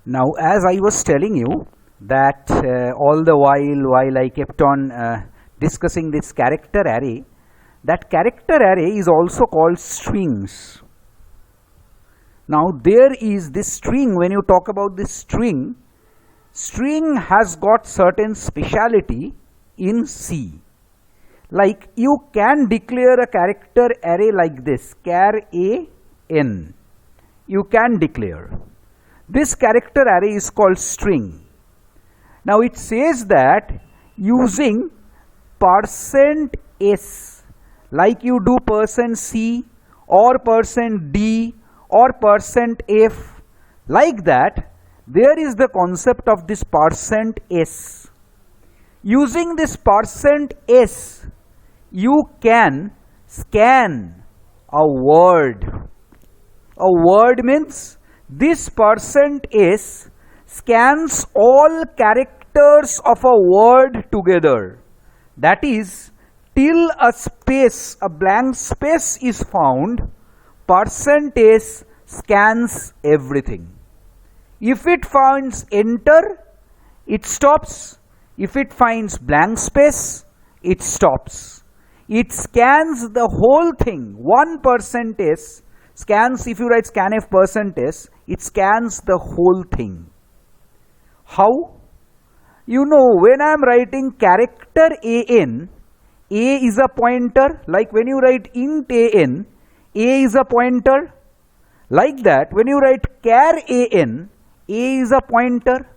Now, as I was telling you that all the while I kept on discussing this character array, that character array is also called strings. Now, there is this string. When you talk about this string has got certain speciality in C. Like you can declare a character array like this, char a n. You can declare. This character array is called string. Now it says that using %s, like you do %c or %d or %f, like that, there is the concept of this %s. Using this %s, you can scan a word. A word means this %s scans all characters of a word together. That is, till a space, a blank space is found, %s scans everything. If it finds enter, it stops. If it finds blank space, it stops. It scans the whole thing. 1% scans, if you write scanf %s, it scans the whole thing. How? You know, when I am writing character an, a is a pointer. Like when you write int an, a is a pointer. Like that, when you write char an, a is a pointer,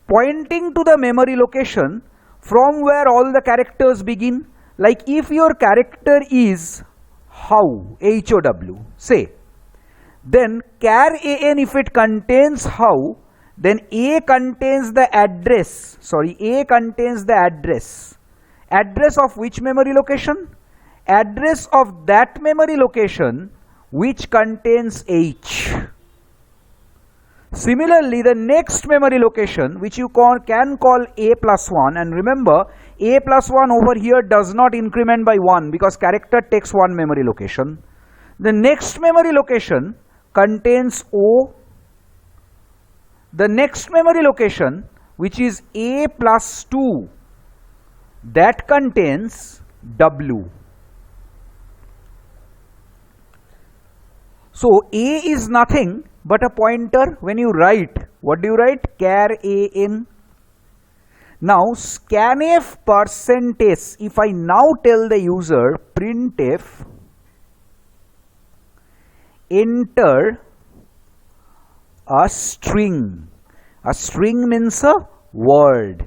pointing to the memory location from where all the characters begin. Like if your character is how, HOW, say, then char an, if it contains how, then a contains the address, a contains the address. Address of which memory location? Address of that memory location which contains h. Similarly, the next memory location which you can call a+1, and remember a+1 over here does not increment by 1 because character takes one memory location. The next memory location contains O. The next memory location, which is a+2, that contains W. So A is nothing but a pointer. When you write, what do you write? Char an. Now scanf %s, if I now tell the user printf enter a string. A string means a word.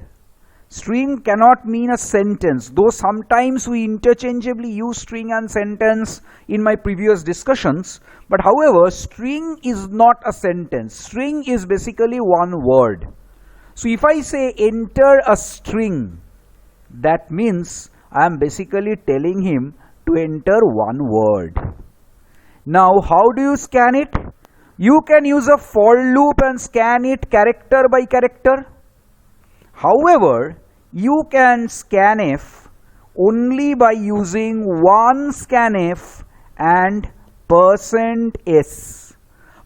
String cannot mean a sentence, though sometimes we interchangeably use string and sentence in my previous discussions. But however, string is not a sentence. String is basically one word. So if I say enter a string, that means I am basically telling him to enter one word. Now how do you scan it? You can use a for loop and scan it character by character. However, you can scanf only by using one scanf and %s.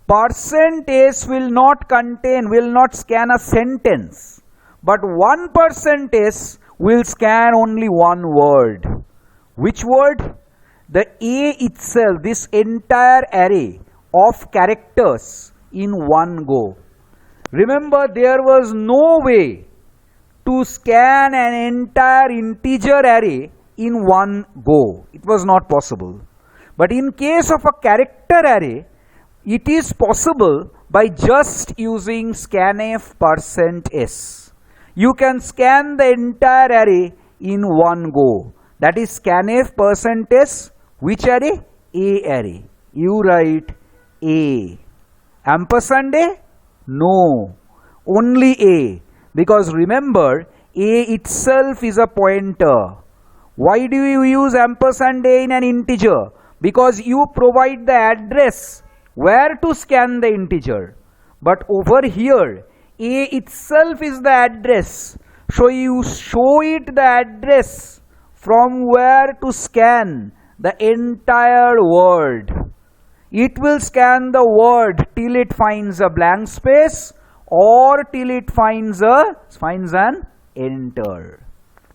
%s will not scan a sentence, but 1%s will scan only one word. Which word? The A itself, this entire array of characters in one go. Remember, there was no way to scan an entire integer array in one go. It was not possible. But in case of a character array, it is possible by just using scanf %s. You can scan the entire array in one go. That is scanf %s. Which array? A array. You write A. Ampersand A? No. Only A. Because remember, A itself is a pointer. Why do you use ampersand A in an integer? Because you provide the address where to scan the integer. But over here, A itself is the address. So you show it the address from where to scan the entire word. It will scan the word till it finds a blank space or till it finds an enter.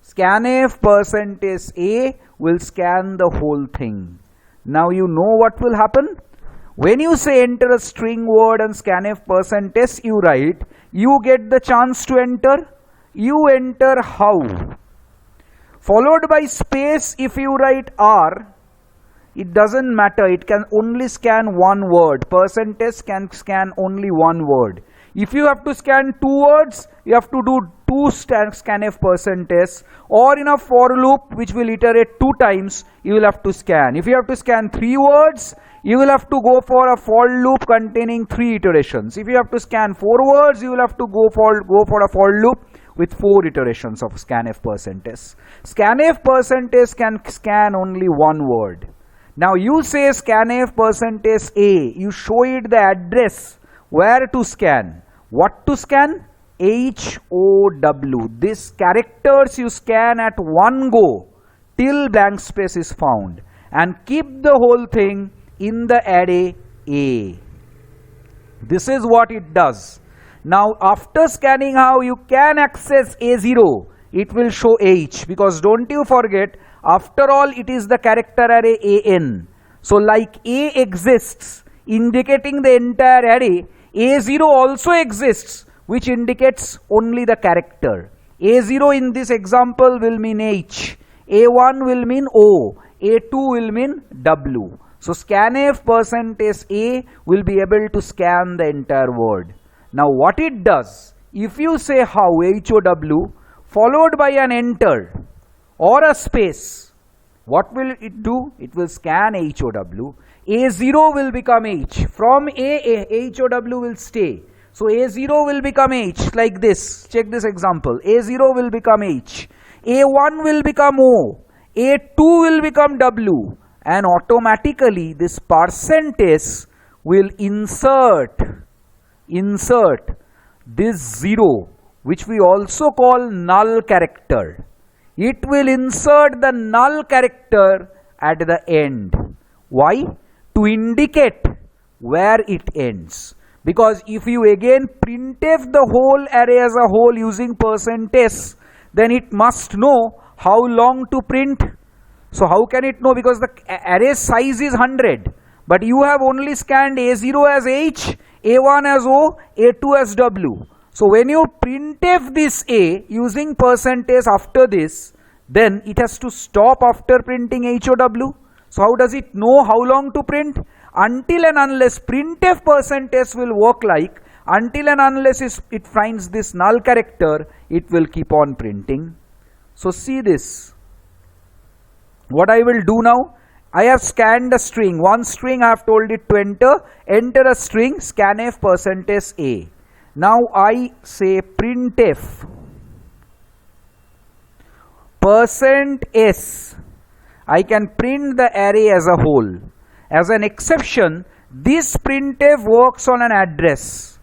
Scanf percentage A will scan the whole thing. Now you know what will happen. When you say enter a string word and scanf percentage, you write, you get the chance to enter. You enter how? Followed by space. If you write R, it doesn't matter, it can only scan one word. Percentage can scan only one word. If you have to scan two words, you have to do two scanf percentage, or in a for loop which will iterate 2 times, you will have to scan. If you have to scan 3 words, you will have to go for a for loop containing 3 iterations. If you have to scan 4 words, you will have to go for a for loop with 4 iterations of scanf percentage. Scanf percentage can scan only one word. Now you say scanf percentage A, you show it the address where to scan. What to scan? HOW. These characters you scan at one go till blank space is found, and keep the whole thing in the array A. This is what it does. Now after scanning how, you can access A0, it will show H, because don't you forget, after all it is the character array AN. So like A exists indicating the entire array, A0 also exists which indicates only the character. A0 in this example will mean H, A1 will mean O, A2 will mean W. So scanf percentage A will be able to scan the entire word. Now what it does, if you say how, HOW followed by an enter or a space, what will it do? It will scan HOW. A0 will become H. From A, HOW will stay. So A0 will become H like this. Check this example. A0 will become H. A1 will become O. A2 will become W. And automatically this percentage will insert this 0, which we also call null character. It will insert the null character at the end. Why? To indicate where it ends. Because if you again printf the whole array as a whole using %s, then it must know how long to print. So how can it know? Because the array size is 100, but you have only scanned A0 as H, A1 as O, A2 as W. So when you printf this A using % after this, then it has to stop after printing HOW. So how does it know how long to print? Until and unless printf % will work like, until and unless it finds this null character, it will keep on printing. So see this. What I will do now, I have scanned a string. One string I have told it to enter a string, scanf % A. Now I say printf %s. I can print the array as a whole. As an exception, this printf works on an address.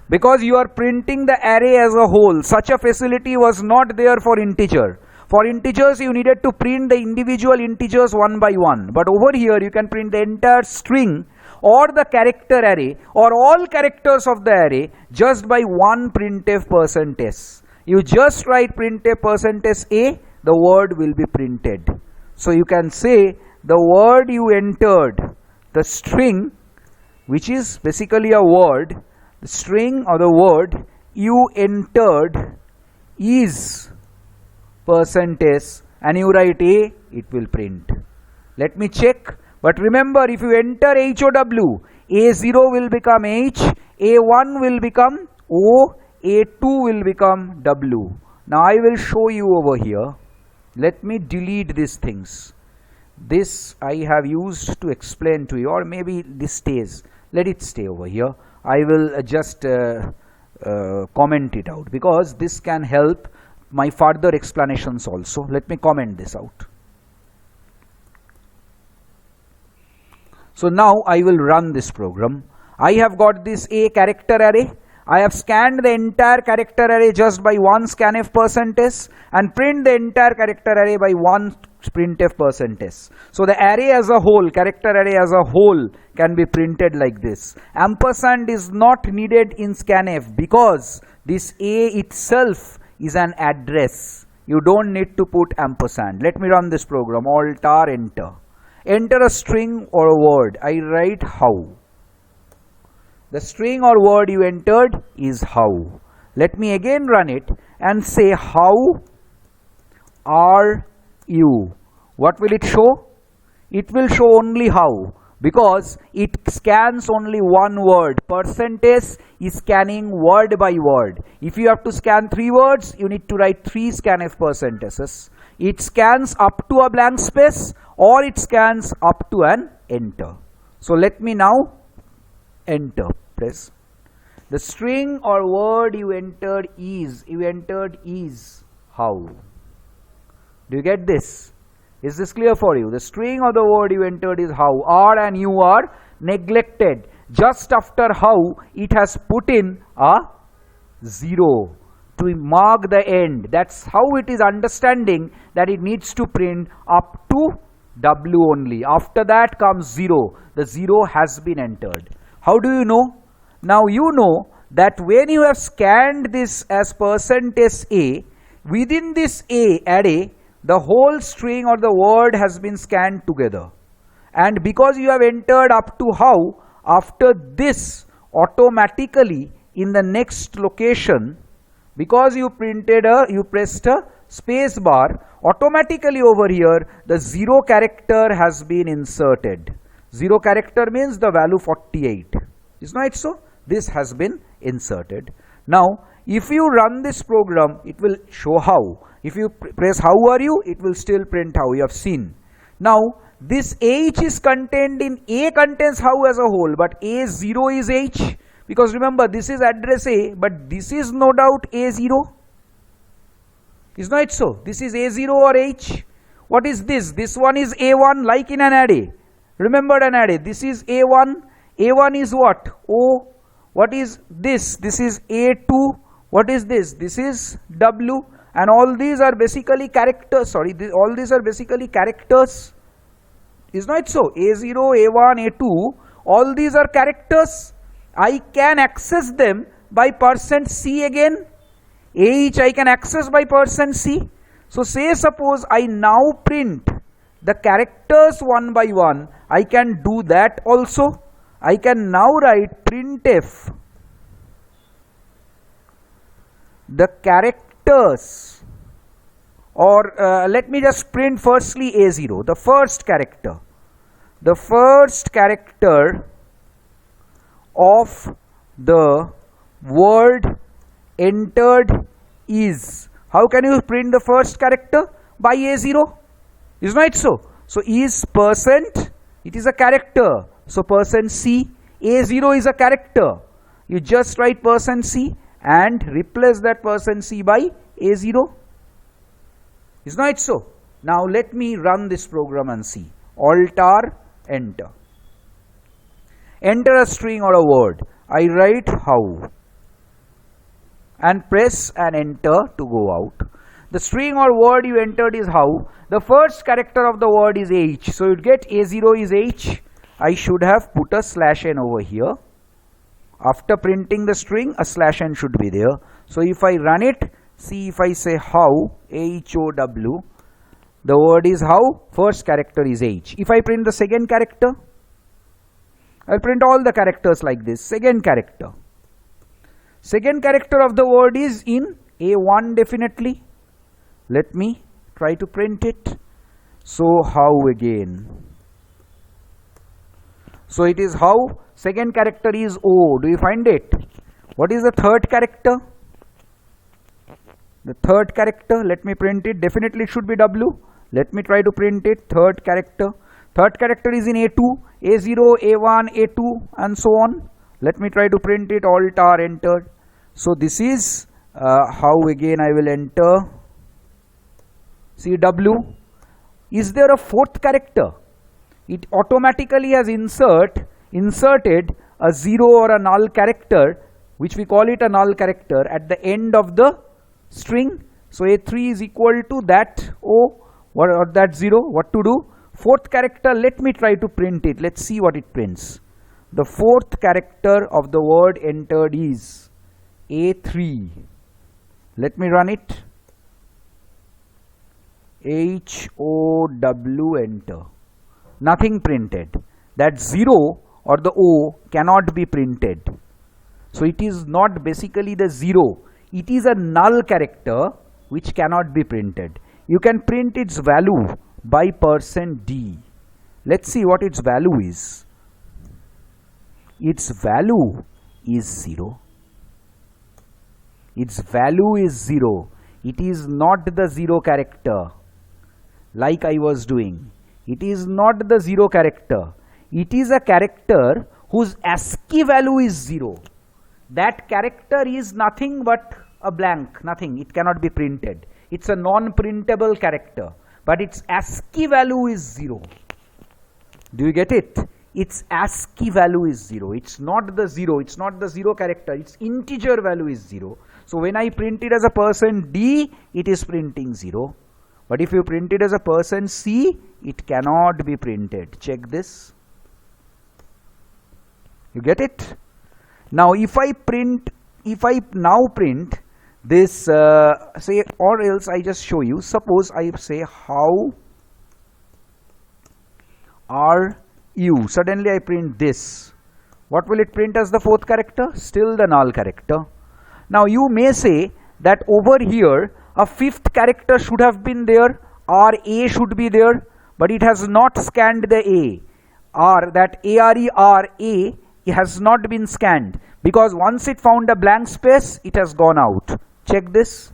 Because you are printing the array as a whole, such a facility was not there for integer. For integers, you needed to print the individual integers one by one. But over here, you can print the entire string or the character array or all characters of the array just by one printf %s. You just write printf %a, the word will be printed. So you can say the word you entered, the string, which is basically a word, the string or the word you entered is %, and you write A, it will print. Let me check. But remember, if you enter HOW, A0 will become H, A1 will become O, A2 will become W. Now I will show you over here. Let me delete these things. This I have used to explain to you, or maybe this stays. Let it stay over here. I will just comment it out, because this can help my further explanations also. Let me comment this out. So now I will run this program. I have got this A character array. I have scanned the entire character array just by one scanf %s and print the entire character array by one printf %s. So the array as a whole, character array as a whole, can be printed like this. Ampersand is not needed in scanf because this A itself is an address. You don't need to put ampersand. Let me run this program. Alt R, enter. Enter a string or a word. I write how. The string or word you entered is how. Let me again run it and say how are you. What will it show? It will show only how, because it scans only one word. %s is scanning word by word. If you have to scan 3 words, you need to write 3 scanf %s. It scans up to a blank space or it scans up to an enter. So let me now enter. Press. The string or word you entered is how. Do you get this? Is this clear for you? The string or the word you entered is how. R and U are neglected. Just after how, it has put in a 0 to mark the end. That's how it is understanding that it needs to print up to W only. After that comes 0. The 0 has been entered. How do you know? Now you know that when you have scanned this as %A, within this A array, the whole string or the word has been scanned together. And because you have entered up to how, after this, automatically in the next location, because you pressed a space bar, automatically over here, the 0 character has been inserted. 0 character means the value 48. Is not it so? This has been inserted. Now, if you run this program, it will show how. If you press how are you, it will still print how. You have seen. Now, this H is contained in A contains how as a whole, but A0 is H. Because remember, this is address A, but this is no doubt A0. Is not it so? This is A0 or H. What is this? This one is A1, like in an array. Remember an array. This is A1. A1 is what? O. What is this? This is A2. What is this? This is W. And all these are basically characters. Sorry, all these are basically characters. Is not it so? A0, A1, A2. All these are characters. I can access them by %C again. H I can access by %C. So say suppose I now print the characters one by one. I can do that also. I can now write printf the characters, or let me just print firstly A0, the first character. The first character of the word entered is. How can you print the first character? By A0. Is not it so? So is %, it is a character. So %C, A0 is a character. You just write %C and replace that %C by A0. Is not it so? Now let me run this program and see. Alt R, enter. Enter a string or a word. I write how and press and enter to go out. The string or word you entered is how. The first character of the word is H. So you get A0 is H. I should have put a /n over here. After printing the string, a /n should be there. So if I run it, see if I say how, HOW, the word is how, first character is H. If I print the second character, I'll print all the characters like this. Second character. Second character of the word is in A1 definitely. Let me try to print it. So how again. So it is how, second character is O. Do you find it? What is the third character? The third character, let me print it. Definitely it should be W. Let me try to print it. Third character. Third character is in A2, A0, A1, A2 and so on. Let me try to print it. Alt R, entered. So this is how again I will enter. See W. Is there a fourth character? It automatically has inserted a 0 or a null character which we call it a null character at the end of the string. So A3 is equal to that O or that 0. What to do? Fourth character, let me try to print it. Let's see what it prints. The fourth character of the word entered is A3. Let me run it. HOW, enter. Nothing printed. That 0 or the O cannot be printed. So it is not basically the 0. It is a null character which cannot be printed. You can print its value by %d. Let's see what its value is. Its value is 0. Its value is 0. It is not the 0 character like I was doing. It is not the 0 character. It is a character whose ASCII value is 0. That character is nothing but a blank, nothing. It cannot be printed. It's a non-printable character, but its ASCII value is 0. Do you get it? Its ASCII value is 0. It's not the 0. It's not the 0 character. Its integer value is 0. So when I print it as a %d, it is printing 0. But if you print it as a %c, it cannot be printed. Check this. You get it? Now if I now print this, say, or else I just show you. Suppose I say, how are you? Suddenly I print this. What will it print as the fourth character? Still the null character. Now you may say that over here a fifth character should have been there, RA should be there, but it has not scanned the A. That ARERA has not been scanned, because once it found a blank space, it has gone out. Check this.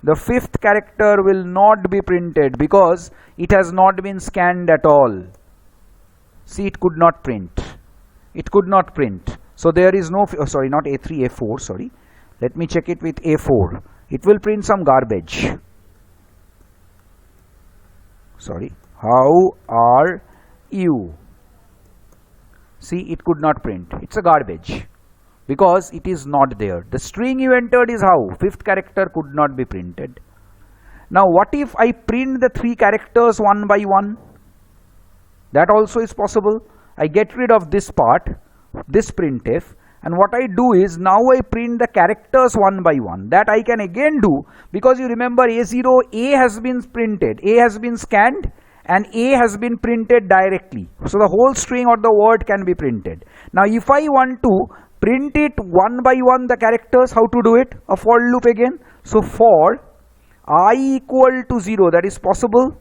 The fifth character will not be printed because it has not been scanned at all. See, it could not print. It could not print. So there is no, sorry, not A3, A4, sorry. Let me check it with A4. It will print some garbage. Sorry. How are you? See, it could not print. It's a garbage because it is not there. The string you entered is how. Fifth character could not be printed. Now what if I print the 3 characters one by one? That also is possible. I get rid of this part, this printf, and what I do is now I print the characters one by one. That I can again do, because you remember A0, A has been printed, A has been scanned, and A has been printed directly. So the whole string or the word can be printed. Now if I want to print it one by one, the characters, how to do it? A for loop again. So for I equal to 0, that is possible.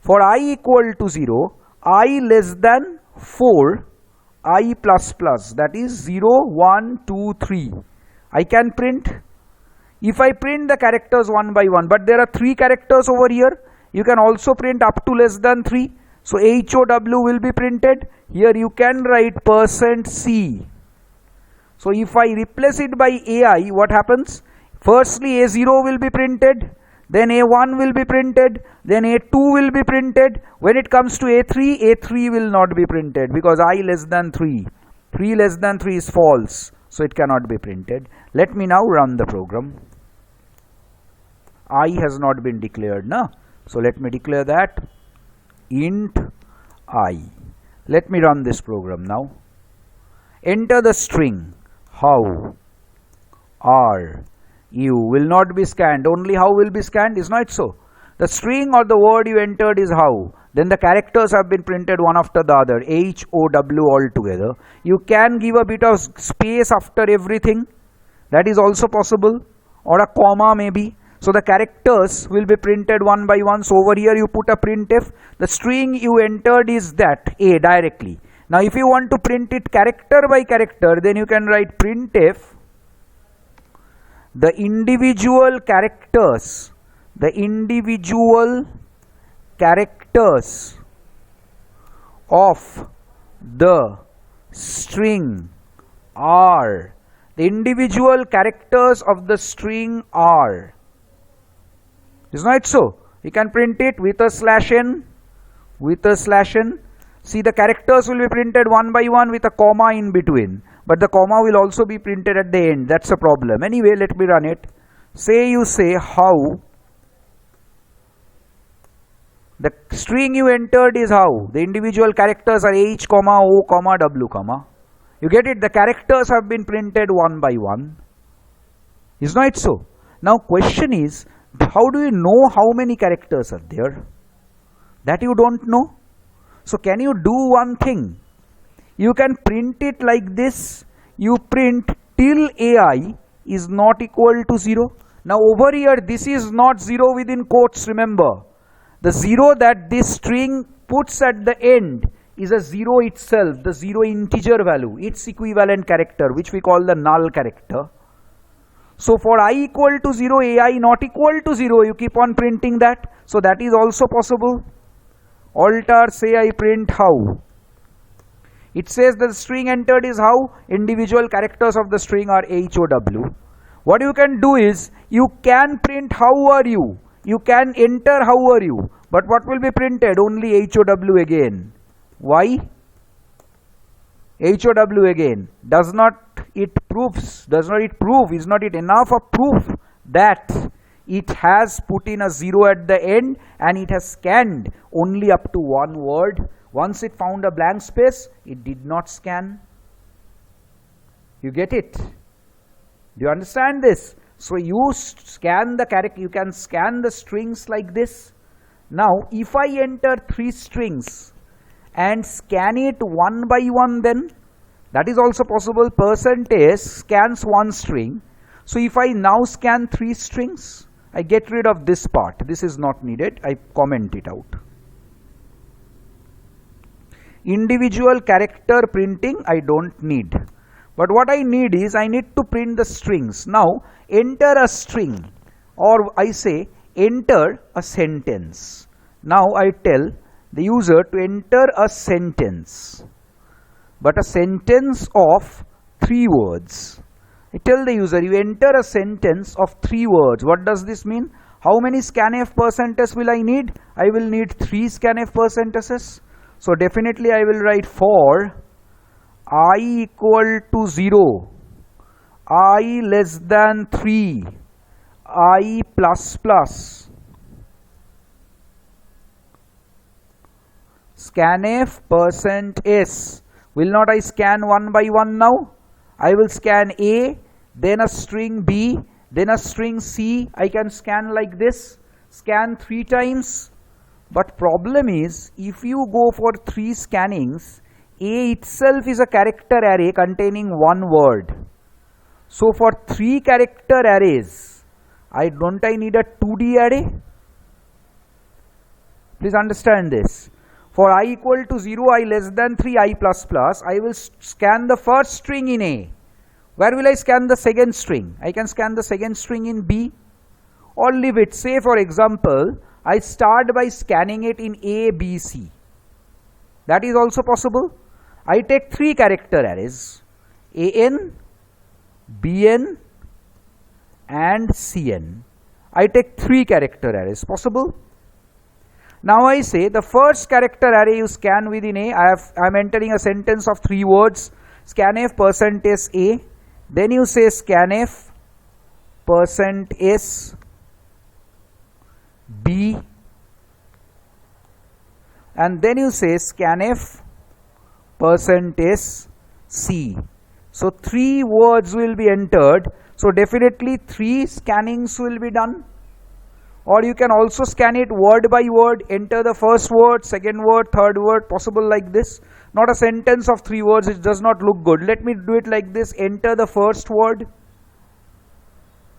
For I equal to 0, I less than 4, I plus plus, that is 0, 1, 2, 3. I can print. If I print the characters one by one, but there are 3 characters over here, you can also print up to less than 3. So HOW will be printed. Here you can write %c. So if I replace it by AI, what happens? Firstly A0 will be printed, then A1 will be printed, then A2 will be printed. When it comes to A3, A3 will not be printed because I less than 3. 3 less than 3 is false, so it cannot be printed. Let me now run the program. I has not been declared, na? So let me declare that int I. Let me run this program now. Enter the string how are you. Will not be scanned, only how will be scanned, is not so? The string or the word you entered is how. Then the characters have been printed one after the other, HOW all together. You can give a bit of space after everything, that is also possible, or a comma maybe. So the characters will be printed one by one. So over here you put a printf. The string you entered is that A directly. Now if you want to print it character by character, then you can write printf the individual characters of the string are. The individual characters of the string are. Is not so? You can print it with a /n, See, the characters will be printed one by one with a comma in between, but the comma will also be printed at the end. That's a problem. Anyway, let me run it. Say you say how. The string you entered is how. The individual characters are H, comma, O, comma, W, comma. You get it? The characters have been printed one by one. Is not it so? Now question is, how do you know how many characters are there? That you don't know. So can you do one thing? You can print it like this. You print till AI is not equal to 0. Now over here, this is not 0 within quotes, remember. The 0 that this string puts at the end is a 0 itself, the 0 integer value, its equivalent character, which we call the null character. So for I equal to 0, AI not equal to 0, you keep on printing that. So that is also possible. Alter, say I print how. It says the string entered is how. Individual characters of the string are HOW. What you can do is, you can print how are you. You can enter how are you. But what will be printed? Only HOW again. Why? HOW again. Does not it prove, is not it enough of proof that it has put in a 0 at the end and it has scanned only up to one word? Once it found a blank space, it did not scan. You get it? Do you understand this? So you scan the character, you can scan the strings like this. Now if I enter 3 strings and scan it one by one, then that is also possible. % scans one string. So if I now scan 3 strings, I get rid of this part. This is not needed. I comment it out. Individual character printing I don't need. But what I need is, I need to print the strings. Now enter a string, or I say enter a sentence. Now I tell the user to enter a sentence, but a sentence of 3 words. I tell the user, you enter a sentence of 3 words. What does this mean? How many scanf % will I need? I will need 3 scanf %. So definitely I will write for I equal to 0, I less than 3, I plus plus. Scanf %s. Will not I scan one by one now? I will scan A, then a string B, then a string C. I can scan like this. Scan 3 times. But problem is, if you go for 3 scannings, A itself is a character array containing 1 word. So for 3 character arrays, I need a 2D array? Please understand this. For I equal to 0, I less than 3, I plus plus, I will scan the first string in A. Where will I scan the second string? I can scan the second string in B, or leave it. Say for example, I start by scanning it in A, B, C. That is also possible. I take 3 character arrays, AN, BN and CN. I take 3 character arrays. Possible? Now I say the first character array you scan within A. I am entering a sentence of 3 words. Scanf %s A. Then you say scanf %s B. And then you say scanf %s C. So 3 words will be entered. So definitely 3 scannings will be done. Or you can also scan it word by word. Enter the first word, second word, third word. Possible like this. Not a sentence of 3 words. It does not look good. Let me do it like this. Enter the first word.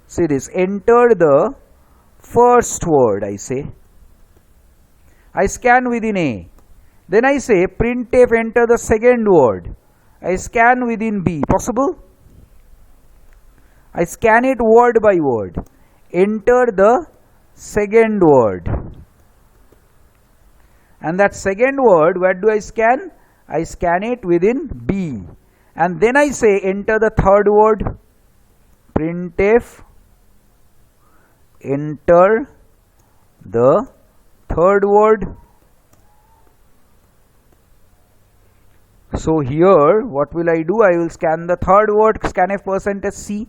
See this. Enter the first word, I say. I scan within A. Then I say printf enter the second word. I scan within B. Possible? I scan it word by word. Enter the second word. And that second word, where do I scan? I scan it within B. And then I say enter the third word. Printf enter the third word. So here what will I do? I will scan the third word, scanf percentage C.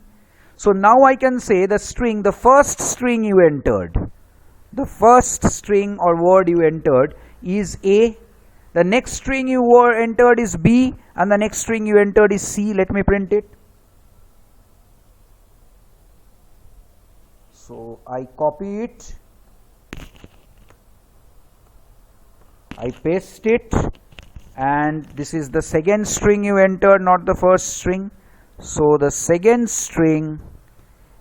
So now I can say the string, the first string you entered, the first string or word you entered is A, the next string you entered is B, and the next string you entered is C. Let me print it. So I copy it, I paste it, and this is the second string you entered, not the first string. So the second string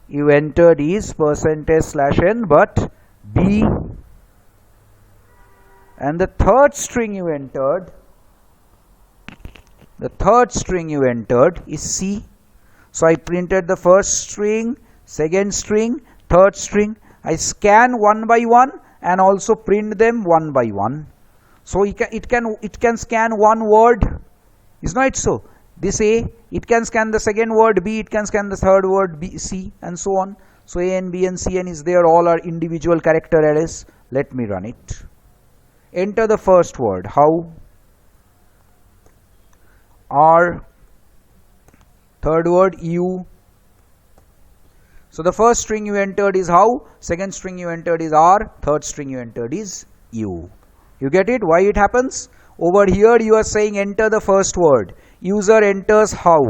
you entered is %/n, but B, and the third string you entered, is C. So I printed the first string, second string, third string. I scan one by one and also print them one by one. So it can scan one word, is not it so? This A, it can scan the second word B, it can scan the third word B, C, and so on. So A and B and C and is there, all are individual character arrays. Let me run it. Enter the first word, how, R, third word U. So the first string you entered is how, second string you entered is R, third string you entered is U. You get it? Why it happens? Over here you are saying enter the first word. User enters how,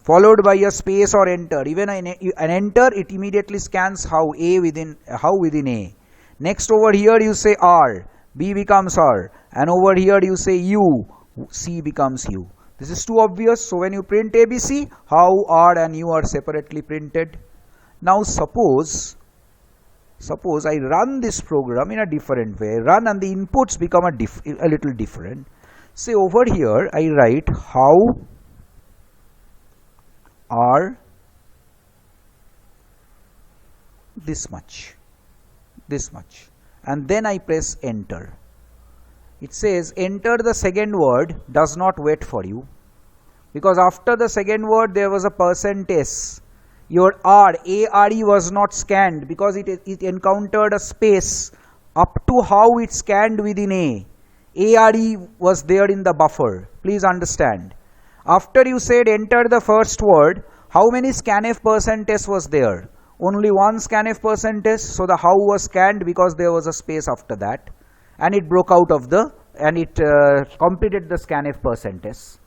followed by a space or enter. Even an enter, it immediately scans how within A. Next over here you say R, B becomes R, and over here you say U, C becomes U. This is too obvious. So when you print ABC, how, R and U are separately printed. Now suppose I run this program in a different way, run and the inputs become a little different. Say over here I write how, R, this much, and then I press enter. It says enter the second word, does not wait for you, because after the second word there was a %s. Your R, ARE was not scanned because it encountered a space up to how it scanned within A. ARE was there in the buffer. Please understand. After you said enter the first word, how many scanf %s was there? Only one scanf %s. So the how was scanned because there was a space after that, and it broke out of it completed the scanf %s.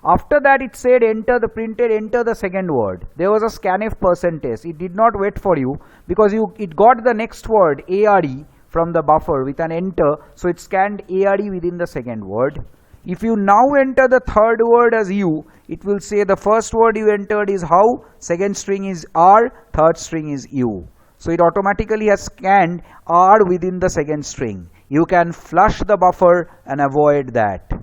After that it said enter the second word. There was a scanf %s. It did not wait for you because it got the next word ARE from the buffer with an enter, so it scanned ARE within the second word. If you now enter the third word as U, it will say the first word you entered is how, second string is R, third string is U. So it automatically has scanned R within the second string. You can flush the buffer and avoid that.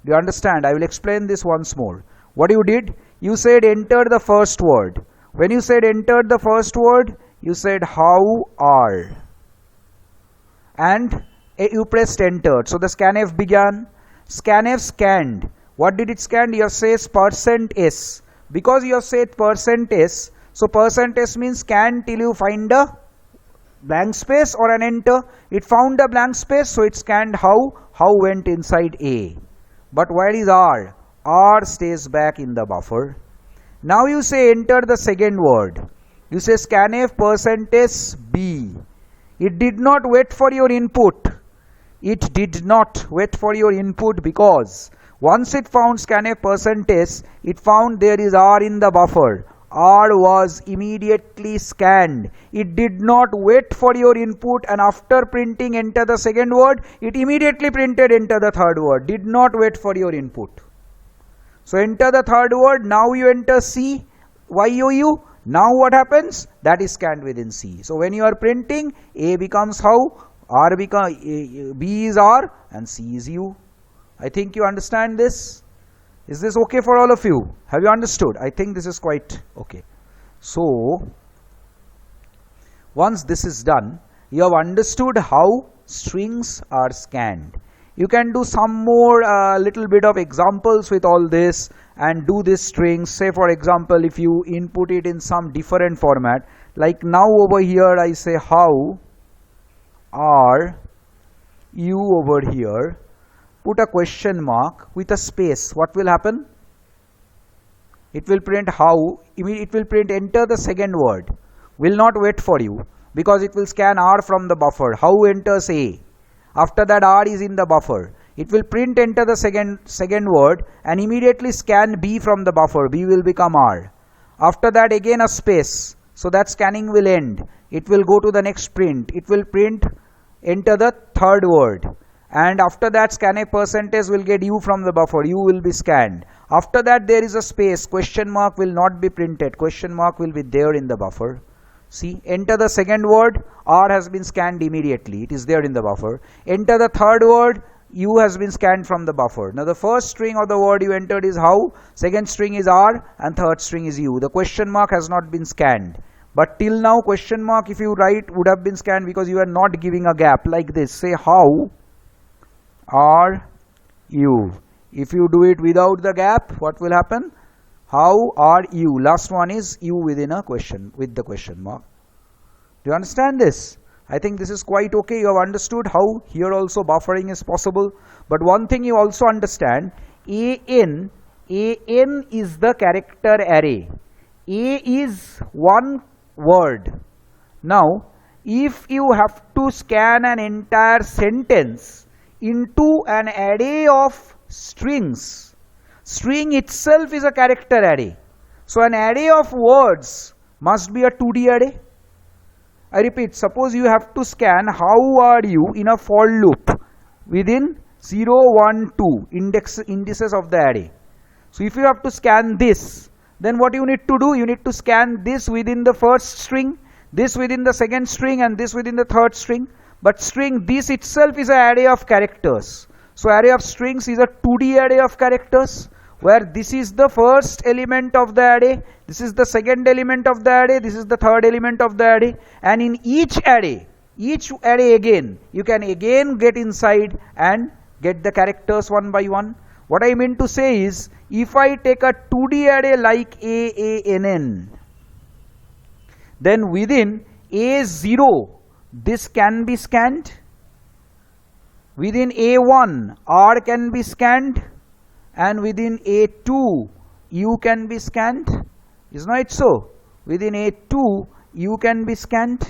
Do you understand? I will explain this once more. What you did, you said enter the first word. When you said enter the first word, you said how, R, and you pressed enter. So the scanf began. Scanf scanned. What did it scan? You says %s. Because you have said %s, so %s means scan till you find a blank space or an enter. It found a blank space, so it scanned how went inside A. But where is R? R stays back in the buffer. Now you say enter the second word. You say scanf %s B. It did not wait for your input. It did not wait for your input because once it found scanf %s, it found there is R in the buffer. R was immediately scanned. It did not wait for your input, and after printing enter the second word, it immediately printed enter the third word. Did not wait for your input. So enter the third word. Now you enter C, YOU. Now what happens? That is scanned within C. So when you are printing, A becomes how, R becomes B is R, and C is U. I think you understand this. Is this okay for all of you? Have you understood? I think this is quite okay. So once this is done, you have understood how strings are scanned. You can do some more little bit of examples with all this and do this strings. Say for example, if you input it in some different format, like now over here I say how, R, U over here, put a question mark with a space, what will happen? It will print how, it will print enter the second word. Will not wait for you because it will scan R from the buffer. How enters A? After that R is in the buffer. It will print enter the second word and immediately scan B from the buffer. B will become R. After that again a space. So that scanning will end. It will go to the next print. It will print enter the third word. And after that scanf percentage will get U from the buffer. U will be scanned. After that there is a space. Question mark will not be printed. Question mark will be there in the buffer. See, enter the second word. R has been scanned immediately. It is there in the buffer. Enter the third word. U has been scanned from the buffer. Now the first string of the word you entered is how. Second string is R and third string is U. The question mark has not been scanned. But till now question mark if you write would have been scanned because you are not giving a gap like this. Say how are you? If you do it without the gap, what will happen? How are you? Last one is you within a question, with the question mark. Do you understand this? I think this is quite okay. You have understood how here also buffering is possible. But one thing you also understand, AN is the character array. A is one word. Now, if you have to scan an entire sentence into an array of strings, string itself is a character array. So an array of words must be a 2D array. I repeat, suppose you have to scan how are you in a for loop within 0, 1, 2 indices of the array. So if you have to scan this, then what you need to do? You need to scan this within the first string, this within the second string and this within the third string. But string this itself is an array of characters. So array of strings is a 2D array of characters where this is the first element of the array, this is the second element of the array, this is the third element of the array, and in each array again, you can again get inside and get the characters one by one. What I mean to say is, if I take a 2D array like AANN, then within A0, this can be scanned. Within A1, R can be scanned. And within A2, U can be scanned. Is not it so? Within A2, U can be scanned.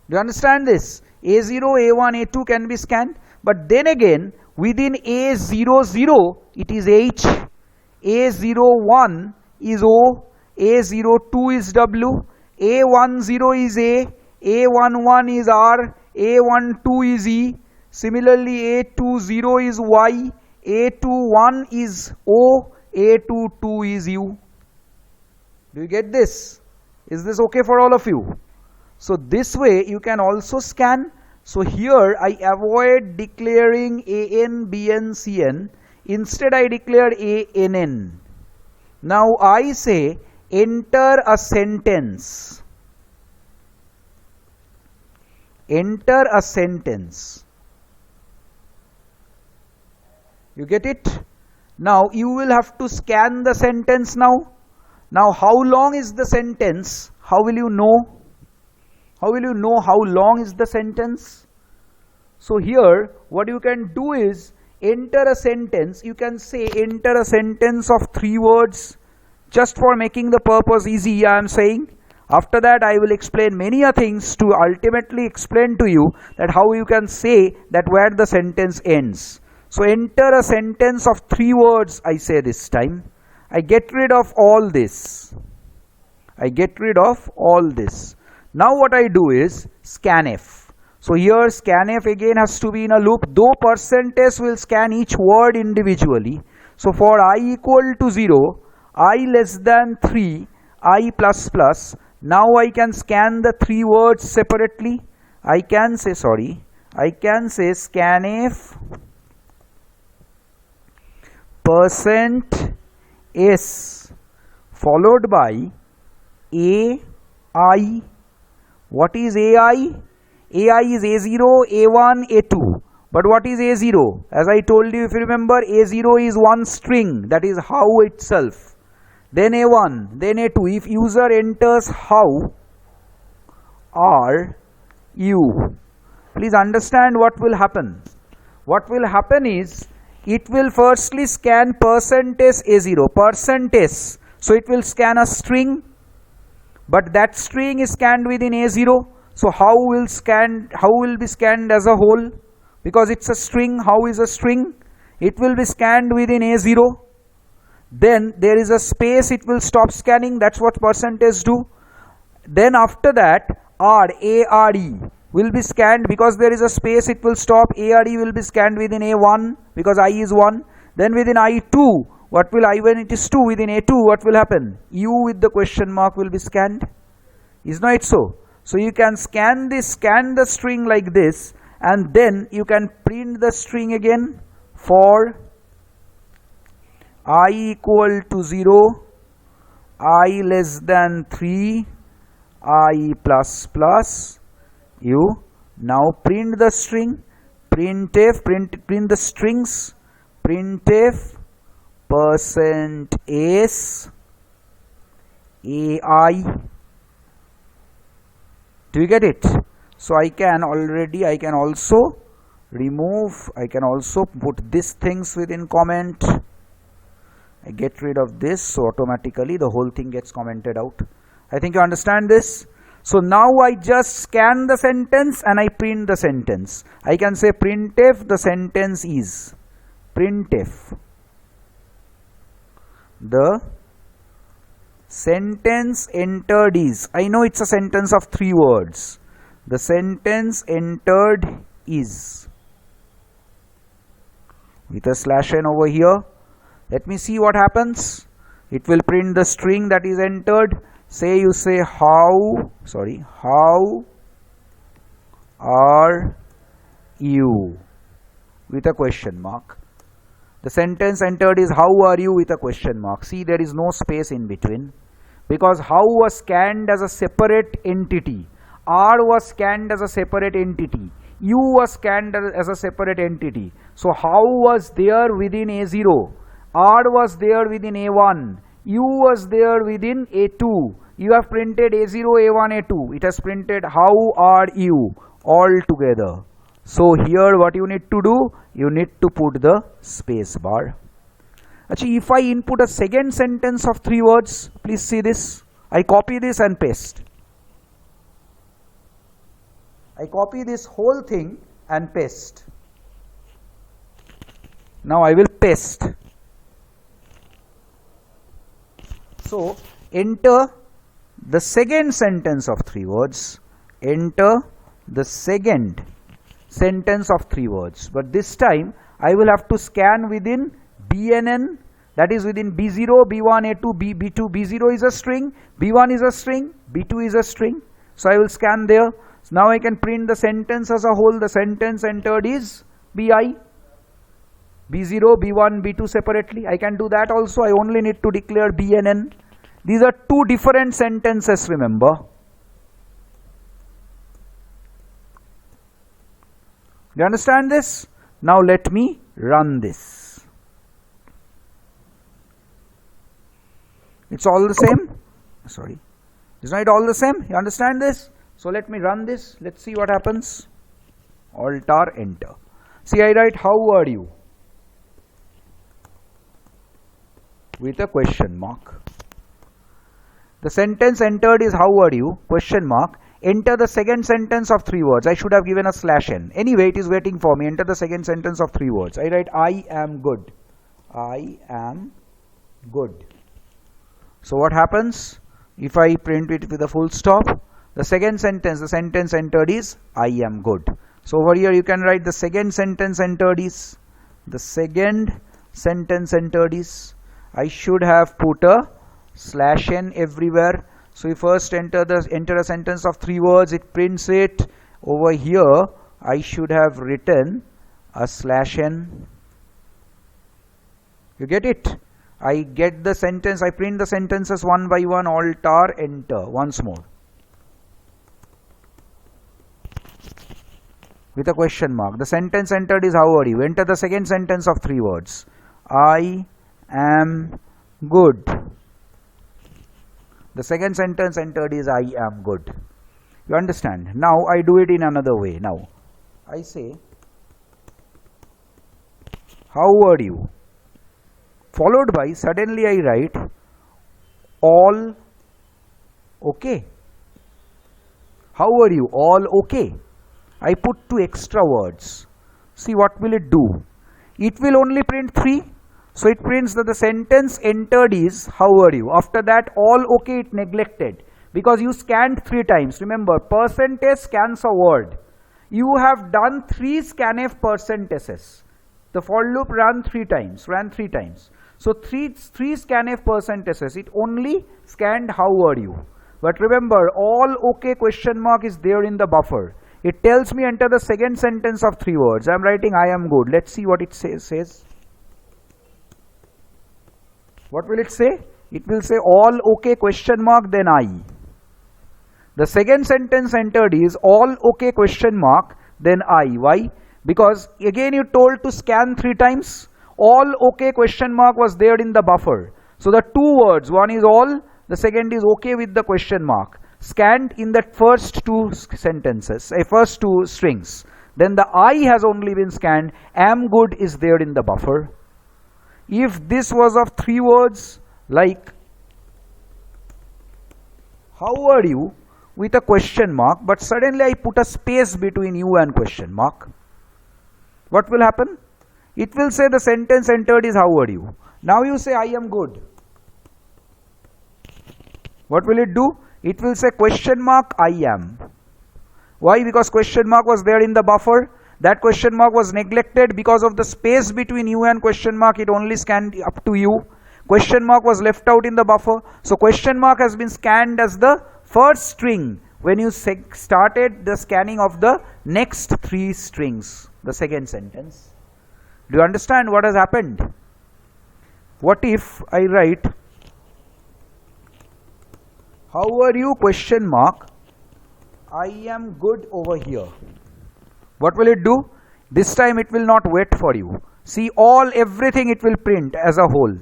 Do you understand this? A0, A1, A2 can be scanned. But then again, within A00, it is H. A01 is O. A02 is W. A10 is A. A11 is R. A12 is E. Similarly, A20 is Y, A21 is O, A22 is U. Do you get this? Is this okay for all of you? So this way you can also scan. So here I avoid declaring AN, BN, CN. Instead I declare ANN. Now I say enter a sentence. Enter a sentence. You get it? Now you will have to scan the sentence now. Now how long is the sentence? How will you know? How will you know how long is the sentence? So here what you can do is enter a sentence. You can say enter a sentence of 3 words. Just for making the purpose easy, I am saying. After that I will explain many things to ultimately explain to you that how you can say that where the sentence ends. So enter a sentence of 3 words, I say this time. I get rid of all this. I get rid of all this. Now what I do is scanf. So here scanf again has to be in a loop, though percentage will scan each word individually. So for I equal to 0, I less than 3, I plus plus. Now I can scan the 3 words separately. I can say scanf %s followed by AI. What is AI? AI is A0, A1, A2. But what is A0? As I told you, if you remember, A0 is one string, that is how itself. Then A1, then A2. If user enters how are you, please understand what will happen. what will happen is, it will firstly scan percentage A0, percentage. So it will scan a string, but that string is scanned within A0. So how will be scanned as a whole? Because it's a string. How is a string? It will be scanned within A0. Then there is a space, it will stop scanning. That's what percentage do. Then after that, ARE will be scanned. Because there is a space, it will stop. ARE will be scanned within A1 because I is 1. Then within I2, what will I, when it is 2, within A2, what will happen? U with the question mark will be scanned. Is not it so? So you can scan the string like this, and then you can print the string again for I equal to 0, I less than 3, I plus plus, you now print the string, printf, print the strings, printf percent s ai. Do you get it? So I can also remove, I can also put these things within comment. I get rid of this, so automatically the whole thing gets commented out. I think you understand this. So now I just scan the sentence and I print the sentence. I can say printf, the sentence is, printf, the sentence entered is, I know it's a sentence of 3 words. The sentence entered is, with a slash n over here. Let me see what happens. It will print the string that is entered. Say you say how are you, with a question mark. The sentence entered is how are you with a question mark. See, there is no space in between, because how was scanned as a separate entity, R was scanned as a separate entity, U was scanned as a separate entity. So how was there within A0, R was there within A1, U was there within A2. You have printed A0, A1, A2. It has printed how are you all together. So here what you need to do, you need to put the space bar. Actually, if I input a second sentence of 3 words, please see this. I copy this and paste. I copy this whole thing and paste. Now I will paste. So enter the second sentence of 3 words. Enter the second sentence of 3 words. But this time I will have to scan within BNN, that is within B0, B1, A2, B2. B0 is a string, B1 is a string, B2 is a string. So I will scan there. So now I can print the sentence as a whole. The sentence entered is BI, B0, B1, B2 separately. I can do that also. I only need to declare BNN. These are 2 different sentences, remember. You understand this? Now let me run this. It's all the same. Sorry. Is not it all the same? You understand this? So let me run this. Let's see what happens. Alt enter. See, I write how are you with a question mark. The sentence entered is how are you, question mark. Enter the second sentence of 3 words. I should have given a slash n. Anyway, it is waiting for me. Enter the second sentence of 3 words. I write I am good. I am good. So what happens if I print it with a full stop? The second sentence, the sentence entered is I am good. So over here you can write the second sentence entered is, the second sentence entered is. I should have put a slash n everywhere. So you first enter a sentence of 3 words, it prints it. Over here I should have written a slash n. You get it? I get the sentence, I print the sentences one by one. Alt enter once more with a question mark. The sentence entered is how are you. Enter the second sentence of 3 words. I am good. The second sentence entered is I am good. You understand? Now I do it in another way. Now I say how are you? Followed by, suddenly I write, all okay. How are you? All okay. I put 2 extra words. See, what will it do? It will only print 3. So it prints that the sentence entered is, how are you? After that, all okay, it neglected. Because you scanned 3 times. Remember, percentage scans a word. You have done 3 scanf percentages. The for loop ran 3 times. So 3 scanf percentages. It only scanned how are you. But remember, all okay question mark is there in the buffer. It tells me enter the second sentence of 3 words. I am writing I am good. Let's see what it says. What will it say? It will say all okay question mark then I. The second sentence entered is all okay question mark then I. Why? Because again you told to scan 3 times. All okay question mark was there in the buffer. So the 2 words, one is all, the second is okay with the question mark, scanned in that first 2 sentences, first 2 strings. Then the I has only been scanned, am good is there in the buffer. If this was of 3 words like how are you with a question mark, but suddenly I put a space between you and question mark, what will happen? It will say the sentence entered is how are you. Now you say I am good. What will it do? It will say question mark I am. Why? Because question mark was there in the buffer. That question mark was neglected because of the space between you and question mark. It only scanned up to you. Question mark was left out in the buffer. So question mark has been scanned as the first string when you started the scanning of the next 3 strings, the second sentence. Do you understand what has happened? What if I write how are you question mark I am good over here. What will it do? This time it will not wait for you. See, everything it will print as a whole.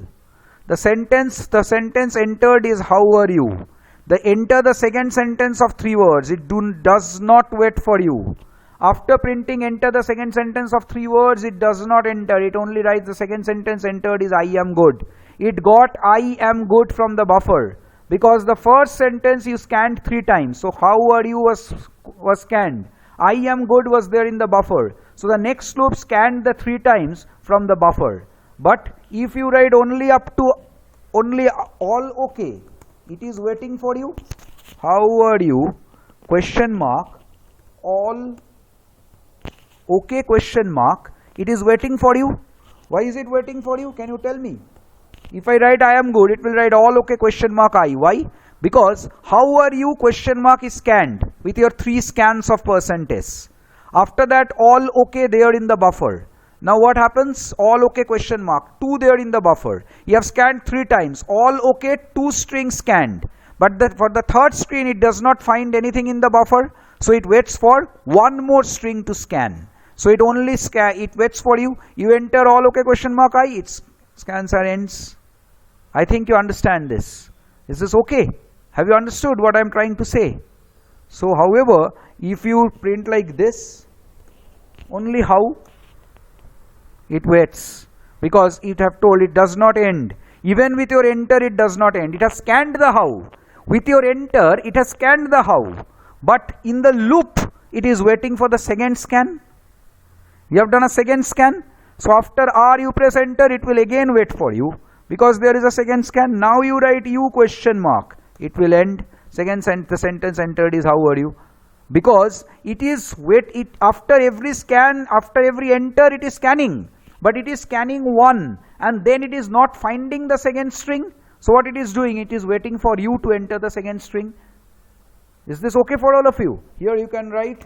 The sentence entered is how are you. Enter the second sentence of 3 words. It does not wait for you. After printing enter the second sentence of 3 words, it does not enter. It only writes the second sentence entered is I am good. It got I am good from the buffer. Because the first sentence you scanned 3 times. So how are you was scanned. I am good was there in the buffer. So the next loop scanned the 3 times from the buffer. But if you write only up to only all okay, it is waiting for you. How are you question mark all okay question mark. It is waiting for you. Why is it waiting for you? Can you tell me? If I write I am good, it will write all okay question mark I. Why? Because how are you question mark is scanned with your 3 scans of percentage. After that all okay there in the buffer. Now what happens? All okay question mark 2 there in the buffer. You have scanned 3 times. All okay 2 strings scanned. But for the third string it does not find anything in the buffer. So it waits for 1 more string to scan. So it only it waits for you. You enter all okay question mark I. It scans or ends. I think you understand this. Is this okay? Have you understood what I am trying to say? So however, if you print like this, only how, it waits. Because it have told it does not end. Even with your enter it does not end. It has scanned the how. With your enter it has scanned the how. But in the loop it is waiting for the second scan. You have done a second scan. So after R you press enter, it will again wait for you. Because there is a second scan. Now you write U question mark. It will end. The sentence entered is how are you. Because it is after every scan, after every enter it is scanning. But it is scanning 1 and then it is not finding the second string. So what it is doing, it is waiting for you to enter the second string. Is this okay for all of you? Here you can write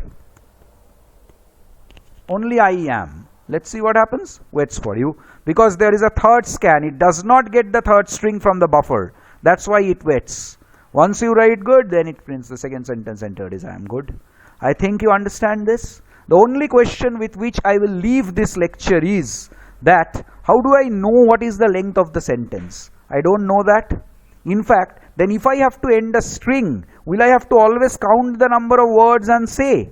only I am. Let's see what happens. Waits for you. Because there is a third scan. It does not get the third string from the buffer. That's why it waits. Once you write good, then it prints the second sentence entered is I am good. I think you understand this. The only question with which I will leave this lecture is that how do I know what is the length of the sentence? I don't know that. In fact, then if I have to end a string, will I have to always count the number of words and say?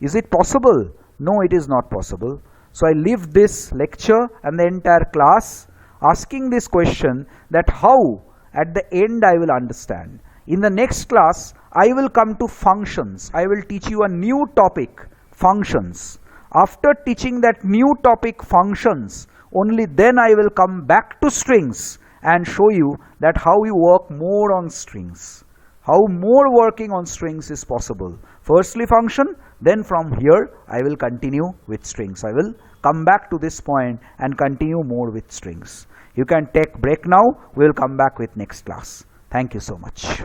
Is it possible? No, it is not possible. So I leave this lecture and the entire class asking this question, that how at the end I will understand. In the next class, I will come to functions. I will teach you a new topic, functions. After teaching that new topic, functions, only then I will come back to strings and show you that how you work more on strings. How more working on strings is possible. Firstly function, then from here I will continue with strings. I will come back to this point and continue more with strings. You can take break now. We will come back with next class. Thank you so much.